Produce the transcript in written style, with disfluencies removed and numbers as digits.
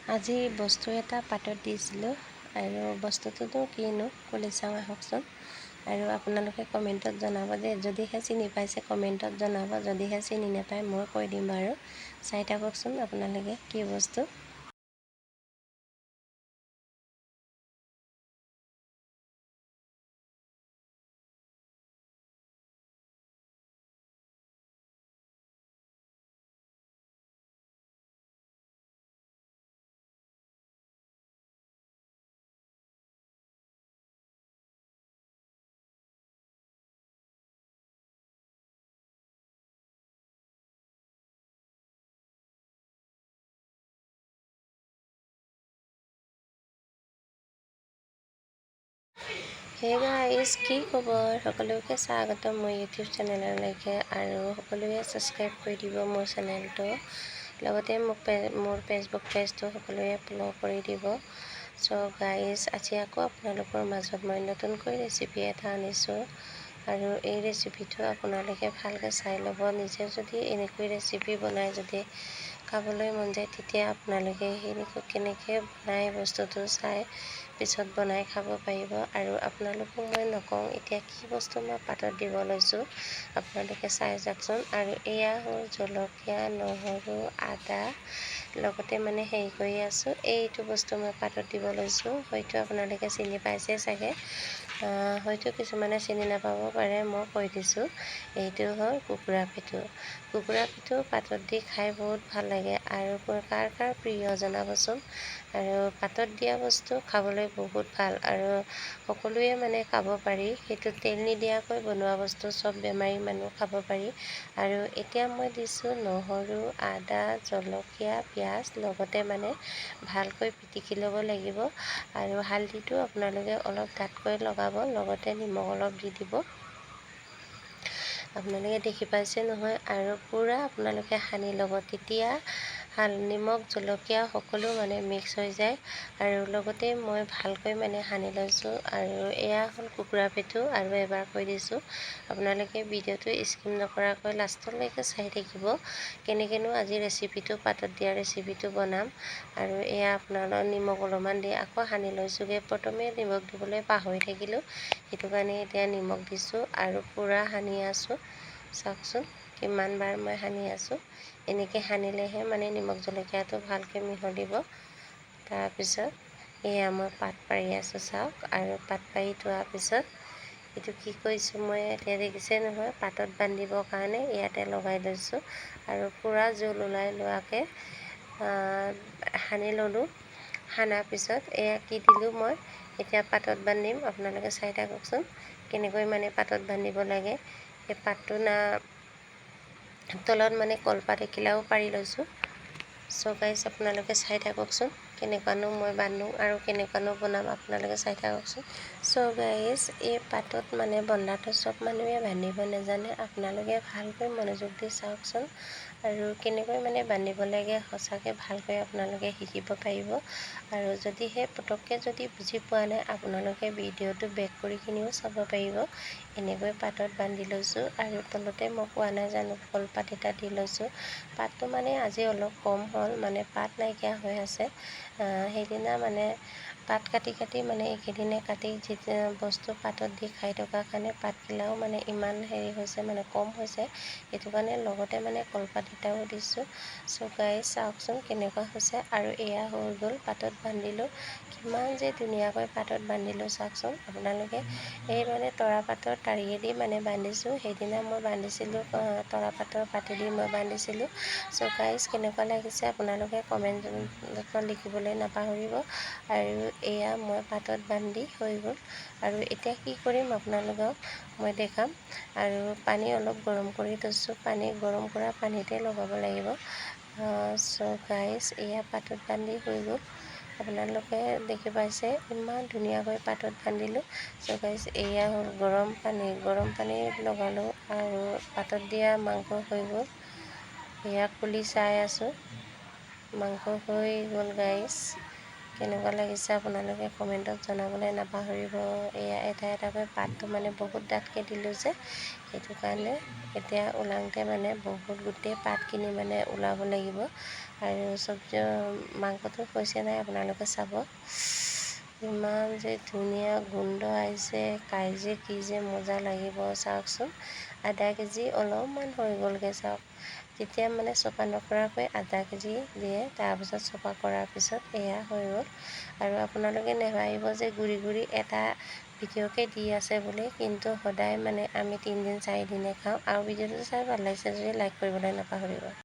আজি বস্তু এটা পাতত দিছিলোঁ আৰু বস্তুটোতো কিনো খুলি চাওঁ আহকচোন। আৰু আপোনালোকে কমেণ্টত জনাব দেই, যদিহে চিনি পাইছে কমেণ্টত জনাব, যদিহে চিনি নাপায় মই কৈ দিম বাৰু। চাই থাককচোন আপোনালোকে কি বস্তু। হে গাইজ, কি খবৰ? সকলোকে স্বাগতম মোৰ ইউটিউব চেনেললৈকে, আৰু সকলোৱে ছাবস্ক্ৰাইব কৰি দিব মোৰ চেনেলটো। লগতে মোৰ ফেচবুক পেজটো সকলোৱে ফ'ল' কৰি দিব। চ' গাইজ, আজি আকৌ আপোনালোকৰ মাজত মই নতুনকৈ ৰেচিপি এটা আনিছোঁ, আৰু এই ৰেচিপিটো আপোনালোকে ভালকৈ চাই ল'ব। নিজে যদি এনেকৈ ৰেচিপি বনাই যদি খাবলৈ মন যায়, তেতিয়া আপোনালোকে কেনেকৈ বনাই বস্তুটো চাই পিছত বনাই খাব পাৰিব। আৰু আপোনালোকক মই নকওঁ এতিয়া কি বস্তু মই পাতত দিব লৈছোঁ, আপোনালোকে চাই যাওকচোন। আৰু এয়া হ'ল জলকীয়া, নহৰু, আদা, লগতে মানে হেৰি কৰি আছোঁ, এইটো বস্তু মই পাতত দিব লৈছোঁ। হয়তো আপোনালোকে চিনি পাইছে চাগে, হয়তো কিছুমানে চিনি নাপাব পাৰে, মই কৈ দিছোঁ। এইটো হ'ল কুকুৰা পেটু। কুকুৰা পেটু পাতত দি খাই বহুত ভাল লাগে, আৰু কাৰ কাৰ প্ৰিয় জনাবচোন। আৰু পাতত দিয়া বস্তু খাবলৈ বহুত ভাল, আৰু সকলোৱে মানে খাব পাৰি। সেইটো তেল নিদিয়াকৈ বনোৱা বস্তু, চব বেমাৰী মানুহ খাব পাৰি। আৰু এতিয়া মই দিছোঁ নহৰু, আদা, জলকীয়া, পিঁয়াজ, লগতে মানে ভালকৈ পিটিকি ল'ব লাগিব। আৰু হালধিটো আপোনালোকে অলপ ডাঠকৈ লগাব, লগতে নিমখ অলপ দি দিব। আপোনালোকে দেখি পাইছে নহয়। আৰু পূৰা আপোনালোকে সানি ল'ব, তেতিয়া নিমখ জলকীয়া সকলো মানে মিক্স হৈ যায়। আৰু লগতে মই ভালকৈ মানে সানি লৈছোঁ। আৰু এয়া হ'ল কুকুৰা পেটু। আৰু এবাৰ কৈ দিছোঁ, আপোনালোকে ভিডিঅ'টো স্কিপ নকৰাকৈ লাষ্টলৈকে চাই থাকিব, কেনেকৈনো আজি ৰেচিপিটো পাতত দিয়া ৰেচিপিটো বনাম। আৰু এয়া আপোনালোকৰ নিমখ অলপমান দি আকৌ সানি লৈছোঁগৈ। প্ৰথমে নিমখ দিবলৈ পাহৰি থাকিলোঁ, সেইটো কাৰণে এতিয়া নিমখ দিছোঁ আৰু পূৰা সানি আছোঁ। চাওকচোন কিমান বাৰ মই সানি আছোঁ। এনেকৈ সানিলেহে মানে নিমখ জলকীয়াটো ভালকৈ মিহলিব। তাৰপিছত এয়া মই পাত পাৰি আছোঁ, চাওক। আৰু পাত পাৰি থোৱাৰ পিছত এইটো কি কৰিছোঁ মই, এতিয়া দেখিছে নহয়, পাতত বান্ধিবৰ কাৰণে ইয়াতে লগাই লৈছোঁ। আৰু পূৰা জোল ওলাই লোৱাকৈ সানি ল'লোঁ। সানাৰ পিছত এয়া কি দিলোঁ মই, এতিয়া পাতত বান্ধিম। আপোনালোকে চাই থাককচোন কেনেকৈ মানে পাতত বান্ধিব লাগে। এই পাতটো তলত মানে কলপাত এখিলাও পাৰি লৈছোঁ। চ' গাইজ, আপোনালোকে চাই থাককচোন কেনেকুৱানো মই বান্ধো আৰু কেনেকুৱানো বনাম, আপোনালোকে চাই থাককচোন। চ' গাইজ, এই পাতত মানে বন্ধাটো চব মানুহে বান্ধিব নাজানে, আপোনালোকে ভালকৈ মনোযোগ দি চাওকচোন। আৰু কেনেকৈ মানে বান্ধিব লাগে সঁচাকৈ ভালকৈ আপোনালোকে শিকিব পাৰিব। আৰু যদিহে পটককৈ যদি বুজি পোৱা নাই, আপোনালোকে ভিডিঅ'টো বেক কৰি কিনিও চাব পাৰিব। এনেকৈ পাতত বান্ধি লৈছোঁ। আৰু তলতে মই কোৱা নাই জানো, কলপাত এটা দি লৈছোঁ। পাতটো মানে আজি অলপ কম হ'ল, মানে পাত নাইকিয়া হৈ আছে। সেইদিনা মানে পাত কাটি কাটি মানে এইকেইদিনে কাটি বস্তু পাতত দি খাই থকাৰ কাৰণে পাতখিলাও মানে ইমান হেৰি হৈছে, মানে কম হৈছে। সেইটো কাৰণে লগতে মানে কলপাত এটাও দিছোঁ। চ' গাইজ, চাওকচোন কেনেকুৱা হৈছে। আৰু এয়া হৈ গ'ল পাতত বান্ধিলোঁ। কিমান যে ধুনীয়াকৈ পাতত বান্ধিলোঁ চাওকচোন আপোনালোকে। এই মানে তৰাপাতৰ ঠাৰিয়েদি মানে বান্ধিছোঁ। সেইদিনা মই বান্ধিছিলোঁ তৰাপাতৰ পাতেদি মই বান্ধিছিলোঁ। চ' গাইজ, কেনেকুৱা লাগিছে আপোনালোকে কমেণ্টত লিখিবলৈ নাপাহৰিব। আৰু এয়া মই পাতত বান্ধি হৈ গ'ল। আৰু এতিয়া কি কৰিম আপোনালোকক মই দেখাম। আৰু পানী অলপ গৰম কৰি থৈছোঁ, পানী গৰম কৰা পানীতে লগাব লাগিব। চ' গাইজ, এয়া পাতত বান্ধি হৈ গ'ল। আপোনালোকে দেখি পাইছে ইমান ধুনীয়াকৈ পাতত বান্ধিলোঁ। চ' গাইজ, এয়া হ'ল গৰম পানী লগালোঁ, আৰু পাতত দিয়া মাংস হৈ গ'ল। এয়া খুলি চাই আছোঁ, মাংস হৈ গ'ল। গাইজ, কেনেকুৱা লাগিছে আপোনালোকে কমেণ্টত জনাবলৈ নাপাহৰিব। এয়া এটা এটাকৈ পাতটো মানে বহুত ডাঠকৈ দিলোঁ যে, সেইটো কাৰণে এতিয়া ওলাওঁতে মানে বহুত গোটেই পাতখিনি মানে ওলাব লাগিব। আৰু চব্জি মাংসটো হৈছে নাই আপোনালোকে চাব। ইমান যে ধুনীয়া গোন্ধ আহিছে, খাই যে কি যে মজা লাগিব চাওকচোন। আধা কেজি অলপমান হৈ গ'লগৈ চাওক। তেতিয়া মানে চফা নকৰাকৈ আধা কেজি দিয়ে, তাৰপিছত চফা কৰাৰ পিছত এয়া হৈ গ'ল। আৰু আপোনালোকে নেভাবিব যে গুৰি গুৰি এটা ভিডিঅ'কে দি আছে বুলি, কিন্তু সদায় মানে আমি 3 দিন 4 দিনে খাওঁ। আৰু ভিডিঅ'টো চাই ভাল লাগিছে যদি লাইক কৰিবলৈ নাপাহৰিব।